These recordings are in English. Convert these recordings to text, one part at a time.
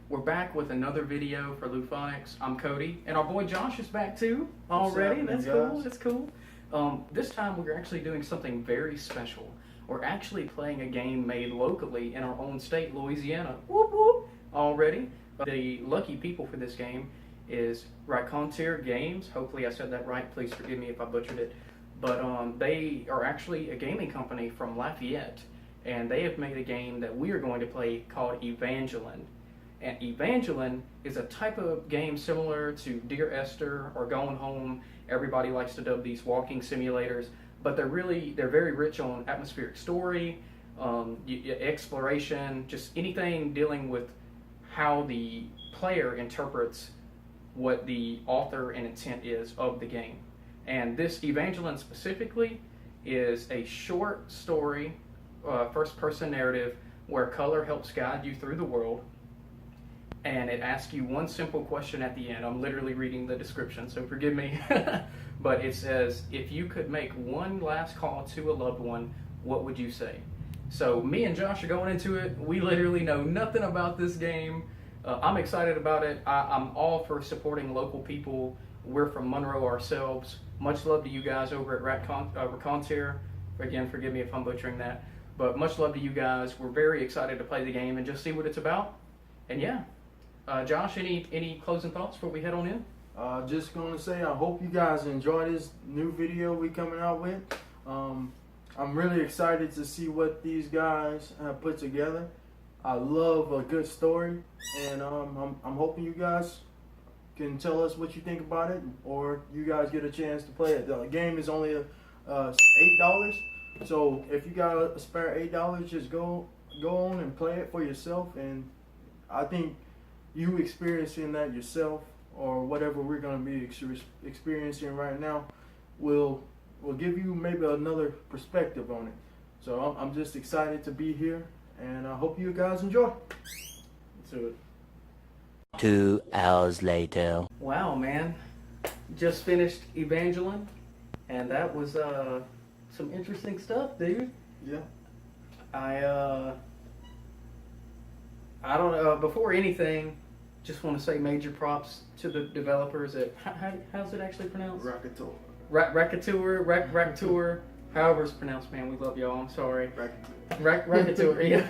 We're back with another video for Luphonics. I'm Cody, and our boy Josh is back too already. That's cool. That's cool. This time we're actually doing something very special. We're actually playing a game made locally in our own state, Louisiana. Whoop whoop! Already. The lucky people for this game is Raconteurs Games. Hopefully I said that right. Please forgive me if I butchered it. But they are actually a gaming company from Lafayette, and they have made a game that we are going to play called Evangeline. And Evangeline is a type of game similar to Dear Esther or Going Home. Everybody likes to dub these walking simulators, but they're very rich on atmospheric story, exploration, just anything dealing with how the player interprets what the author and intent is of the game. And this Evangeline specifically is a short story, first-person narrative where color helps guide you through the world. And it asks you one simple question at the end. I'm literally reading the description, so forgive me. But it says, if you could make one last call to a loved one, what would you say? So me and Josh are going into it. We literally know nothing about this game. I'm excited about it. I'm all for supporting local people. We're from Monroe ourselves. Much love to you guys over at Raconteurs. Again, forgive me if I'm butchering that. But much love to you guys. We're very excited to play the game and just see what it's about. And yeah. Josh, any closing thoughts before we head on in? Just going to say I hope you guys enjoy this new video we coming out with. I'm really excited to see what these guys have put together. I love a good story, and I'm hoping you guys can tell us what you think about it, or you guys get a chance to play it. The game is only $8, so if you got a spare $8, just go on and play it for yourself. And I think you experiencing that yourself, or whatever we're going to be experiencing right now, will give you maybe another perspective on it. So I'm just excited to be here, and I hope you guys enjoy. Let's do it. 2 hours later. Wow, man. Just finished Evangeline, and that was some interesting stuff, dude. Yeah. I don't know. Before anything, just want to say major props to the developers at how's it actually pronounced? Raconteurs, however it's pronounced, man. We love y'all. I'm sorry. Raconteurs. Yeah.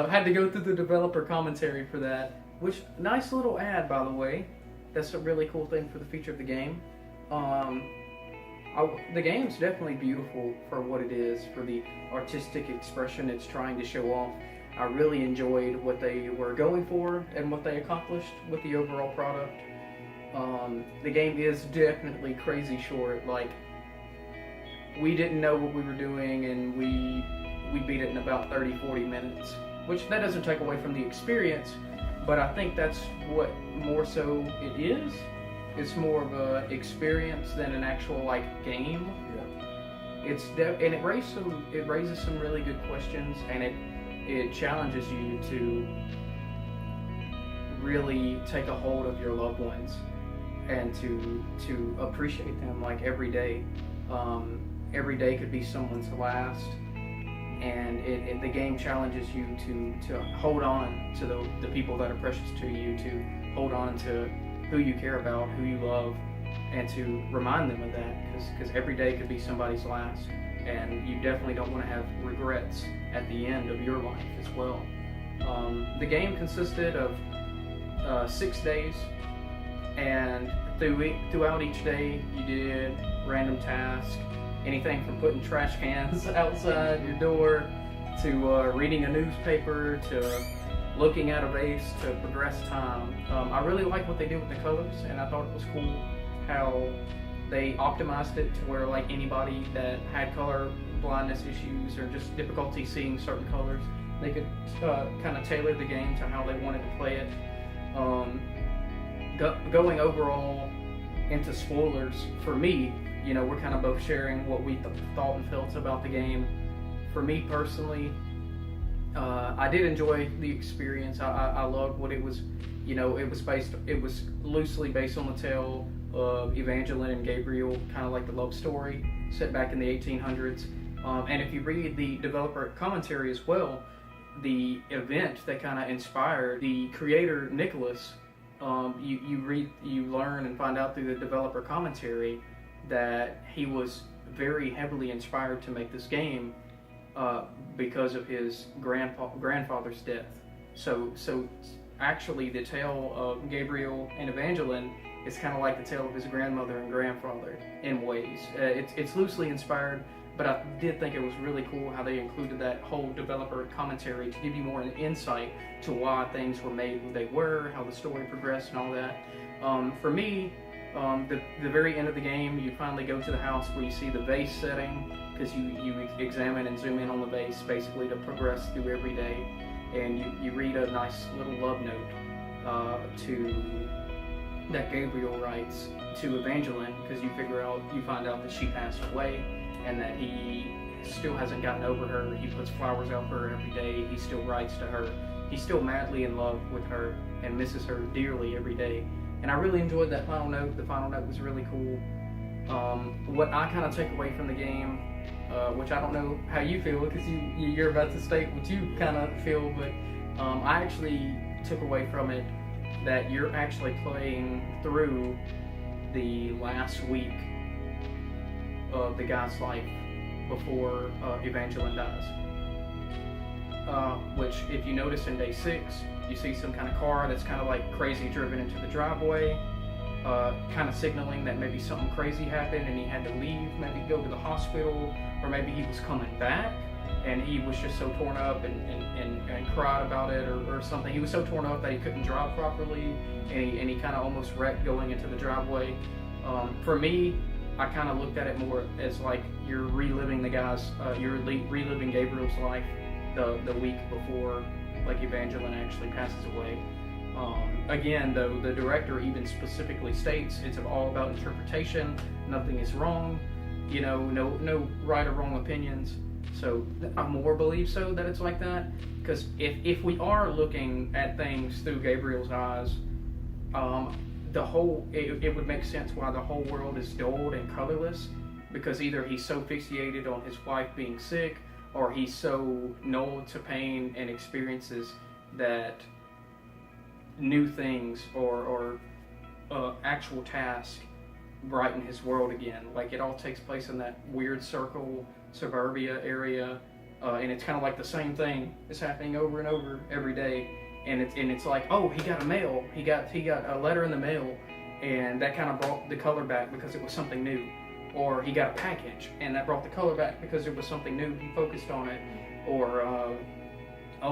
Had to go through the developer commentary for that. Which nice little ad, by the way. That's a really cool thing for the feature of the game. The game's definitely beautiful for what it is, for the artistic expression it's trying to show off. I really enjoyed what they were going for and what they accomplished with the overall product. The game is definitely crazy short. Like, we didn't know what we were doing, and we beat it in about 30-40 minutes, which that doesn't take away from the experience, but I think that's what more so it is. It's more of a experience than an actual like game. Yeah. And it raises some really good questions, and it challenges you to really take a hold of your loved ones and to appreciate them like every day. Every day could be someone's last, and the game challenges you to hold on to the people that are precious to you, to hold on to who you care about, who you love, and to remind them of that, because every day could be somebody's last, and you definitely don't want to have regrets at the end of your life as well. The game consisted of 6 days, and throughout each day you did random tasks, anything from putting trash cans outside your door to reading a newspaper to looking at a vase to progress time. I really like what they did with the colors, and I thought it was cool how they optimized it to where like anybody that had color blindness issues or just difficulty seeing certain colors, they could kind of tailor the game to how they wanted to play it. Going overall into spoilers, for me, you know, we're kind of both sharing what we thought and felt about the game. For me personally, I did enjoy the experience. I loved what it was. You know, it was loosely based on the tale of Evangeline and Gabriel, kind of like the love story set back in the 1800s. And if you read the developer commentary as well, the event that kind of inspired the creator Nicholas. You learn and find out through the developer commentary that he was very heavily inspired to make this game because of his grandfather's death. So actually, the tale of Gabriel and Evangeline is kind of like the tale of his grandmother and grandfather in ways. It's loosely inspired, but I did think it was really cool how they included that whole developer commentary to give you more insight to why things were made what they were, how the story progressed, and all that. For me, the very end of the game, you finally go to the house where you see the vase setting, because you examine and zoom in on the vase basically to progress through every day, and you read a nice little love note that Gabriel writes to Evangeline, because you find out that she passed away and that he still hasn't gotten over her. He puts flowers out for her every day. He still writes to her. He's still madly in love with her and misses her dearly every day. And I really enjoyed that final note. The final note was really cool. What I kind of take away from the game, which I don't know how you feel, because you're about to state what you kind of feel, but I actually took away from it that you're actually playing through the last week of the guy's life before Evangeline dies. Which, if you notice in day 6, you see some kind of car that's kind of like crazy driven into the driveway, kind of signaling that maybe something crazy happened and he had to leave, maybe go to the hospital, or maybe he was coming back and he was just so torn up and cried about it or something. He was so torn up that he couldn't drive properly, and he kind of almost wrecked going into the driveway. For me, I kind of looked at it more as like you're reliving reliving Gabriel's life the week before, like, Evangeline actually passes away. Again, though, the director even specifically states it's all about interpretation. Nothing is wrong. No right or wrong opinions. So I more believe so that it's like that, because if we are looking at things through Gabriel's eyes, it would make sense why the whole world is dulled and colorless, because either he's so fixated on his wife being sick, or he's so null to pain and experiences that new things or actual task brighten his world again. Like, it all takes place in that weird circle suburbia area, and it's kind of like the same thing is happening over and over every day. And it's like, oh, he got a mail. He got a letter in the mail, and that kind of brought the color back because it was something new. Or he got a package, and that brought the color back because it was something new. He focused on it. Or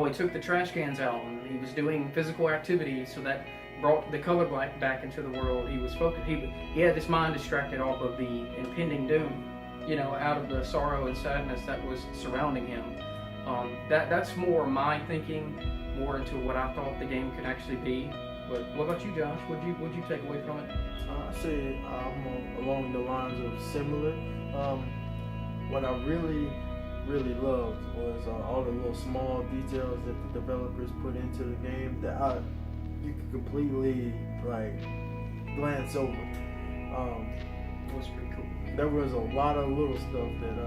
he took the trash cans out, and he was doing physical activity, so that brought the color back into the world. He was focused. He had his mind distracted off of the impending doom, out of the sorrow and sadness that was surrounding him. That's more my thinking, more into what I thought the game could actually be. But what about you, Josh? What'd you take away from it? I say I'm along the lines of similar. What I really loved was all the little small details that the developers put into the game that you could completely glance over. It was pretty cool. There was a lot of little stuff that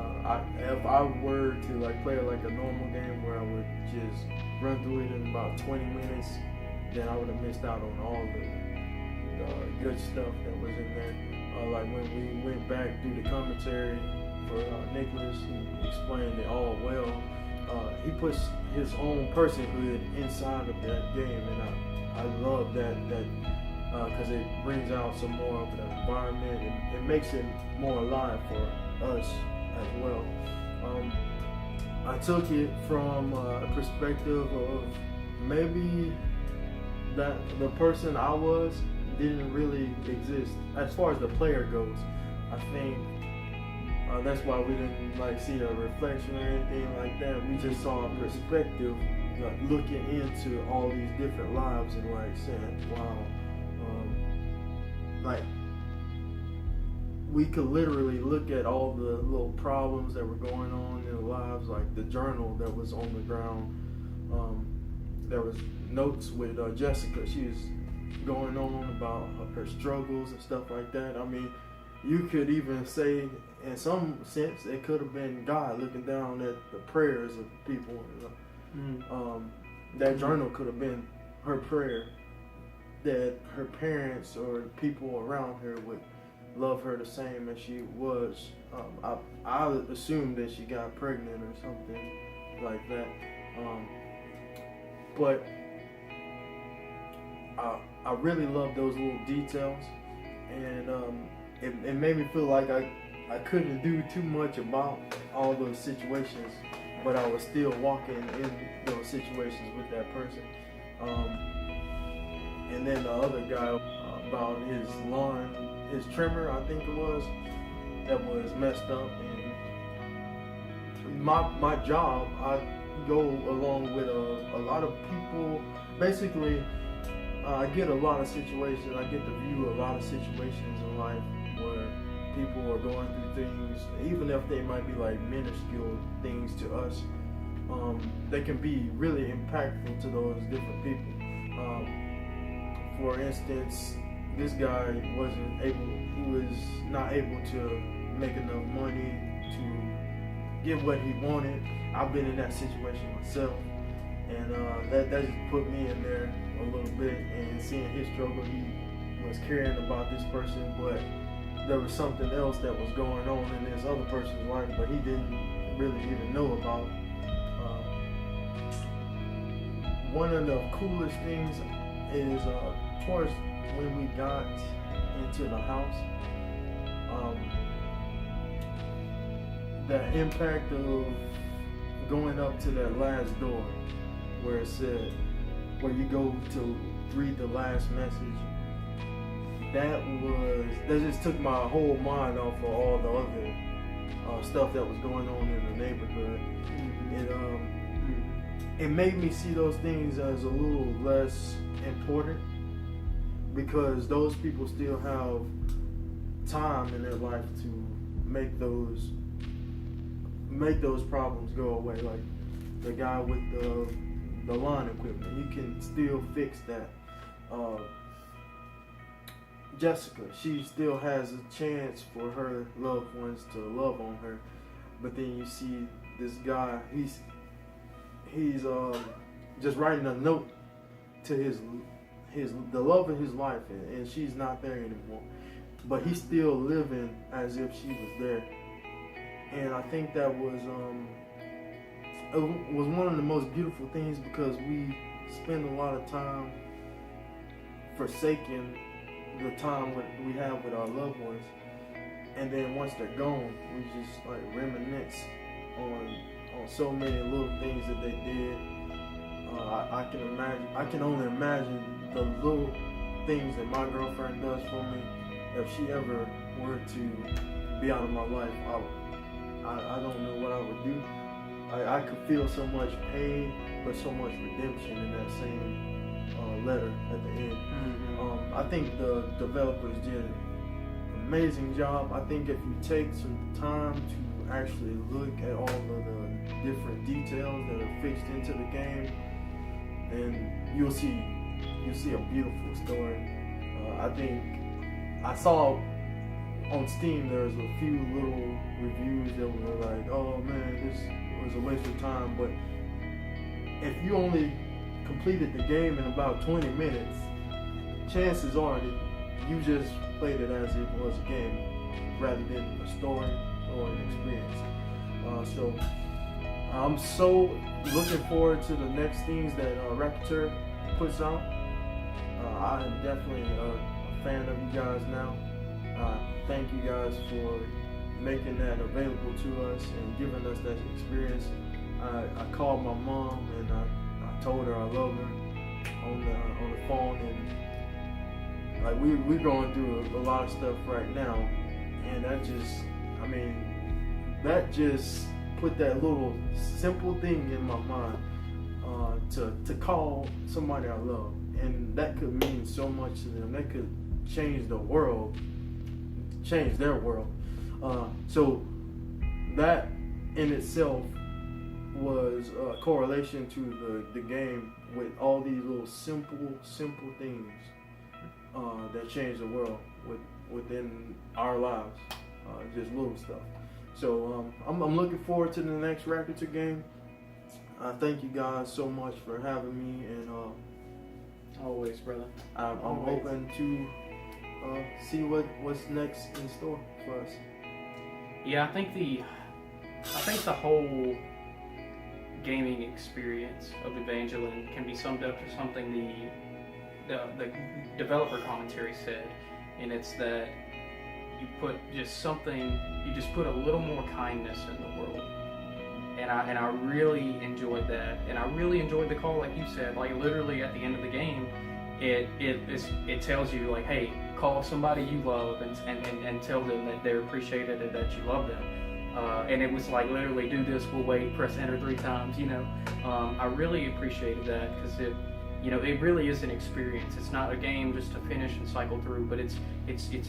if I were to play it like a normal game where I would just run through it in about 20 minutes, then I would have missed out on all the good stuff that was in there. Like when we went back through the commentary for Nicholas, he explained it all well. He puts his own personhood inside of that game, and I love that because it brings out some more of the environment and it makes it more alive for us as well. I took it from a perspective of maybe that the person I was didn't really exist as far as the player goes. I think that's why we didn't see a reflection or anything like that. We just saw a perspective, looking into all these different lives and saying, wow, we could literally look at all the little problems that were going on in the lives, like the journal that was on the ground. There was notes with Jessica. She was going on about her struggles and stuff like that. I mean, you could even say, in some sense, it could have been God looking down at the prayers of people. That journal could have been her prayer that her parents or people around her would love her the same as she was. I assumed that she got pregnant or something like that. But I really love those little details, and it made me feel like I couldn't do too much about all those situations, but I was still walking in those situations with that person. And then the other guy about his lawn, his trimmer, I think it was, that was messed up. And my job, I go along with a lot of people. Basically, I get a lot of situations. I get to view a lot of situations in life where people are going through things, even if they might be like minuscule things to us. They can be really impactful to those different people. For instance, this guy he was not able to make enough money to get what he wanted. I've been in that situation myself, and that just put me in there a little bit, and seeing his struggle. He was caring about this person, but there was something else that was going on in this other person's life, but he didn't really even know about. One of the coolest things is towards when we got into the house, the impact of going up to that last door where it said, where you go to read the last message. That just took my whole mind off of all the other stuff that was going on in the neighborhood. It made me see those things as a little less important, because those people still have time in their life to make those problems go away. Like the guy with the lawn equipment, he can still fix that. Jessica, she still has a chance for her loved ones to love on her, but then you see this guy, he's just writing a note to the love of his life, and she's not there anymore, but he's still living as if she was there. And I think that was one of the most beautiful things, because we spend a lot of time forsaking the time we have with our loved ones, and then once they're gone, we just like reminisce on so many little things that they did. I can only imagine the little things that my girlfriend does for me. If she ever were to be out of my life, I don't know what I would do. I could feel so much pain, but so much redemption in that same letter at the end. I think the developers did an amazing job. I think if you take some time to actually look at all of the different details that are fixed into the game, and you'll see a beautiful story. I think I saw on Steam there's a few little reviews that were like, "Oh man, this was a waste of time." But if you only completed the game in about 20 minutes, chances are that you just played it as it was a game rather than a story or an experience. So I'm so looking forward to the next things that Raconteurs puts out. I am definitely a fan of you guys now. Thank you guys for making that available to us and giving us that experience. I called my mom and I told her I love her on the phone, and like we're going through a lot of stuff right now, and that just put that little simple thing in my mind to call somebody I love, and that could mean so much to them. That could change the world, change their world. So that in itself was a correlation to the game, with all these little simple things that change the world within our lives, just little stuff. So I'm looking forward to the next Raconteurs game. I thank you guys so much for having me, and Always, brother. I'm Always. hoping to see what's next in store for us. Yeah, I think the whole gaming experience of Evangeline can be summed up to something the developer commentary said, and it's that you just put a little more kindness in the world. And I really enjoyed that, and I really enjoyed the call, like you said, like literally at the end of the game, it tells you like, hey, call somebody you love and tell them that they're appreciated and that you love them. And it was like literally do this, we'll wait, press enter 3 times. I really appreciated that because it really is an experience. It's not a game just to finish and cycle through, but it's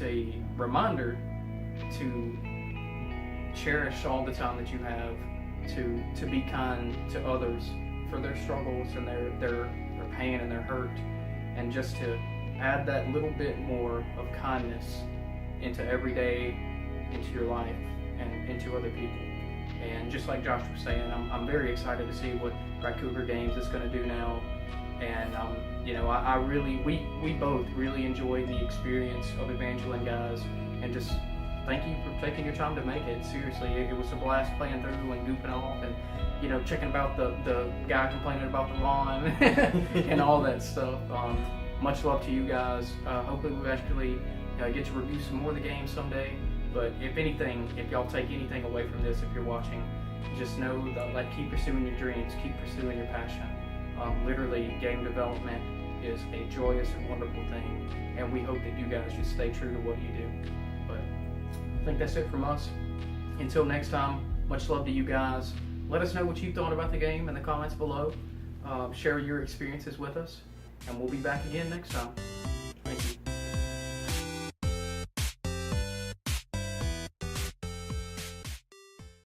a reminder to cherish all the time that you have. To be kind to others for their struggles and their pain and their hurt, and just to add that little bit more of kindness into every day, into your life, and into other people. And just like Josh was saying, I'm very excited to see what Raconteurs Games is going to do now. And we both really enjoyed the experience of Evangeline, guys, and just thank you for taking your time to make it. Seriously, it was a blast playing through and goofing off and, checking about the guy complaining about the lawn and all that stuff. Much love to you guys. Hopefully we'll actually get to review some more of the game someday. But if y'all take anything away from this, if you're watching, just know that keep pursuing your dreams, keep pursuing your passion. Literally, game development is a joyous and wonderful thing. And we hope that you guys just stay true to what you do. But I think that's it from us. Until next time, much love to you guys. Let us know what you thought about the game in the comments below. Share your experiences with us, and we'll be back again next time. Thank you.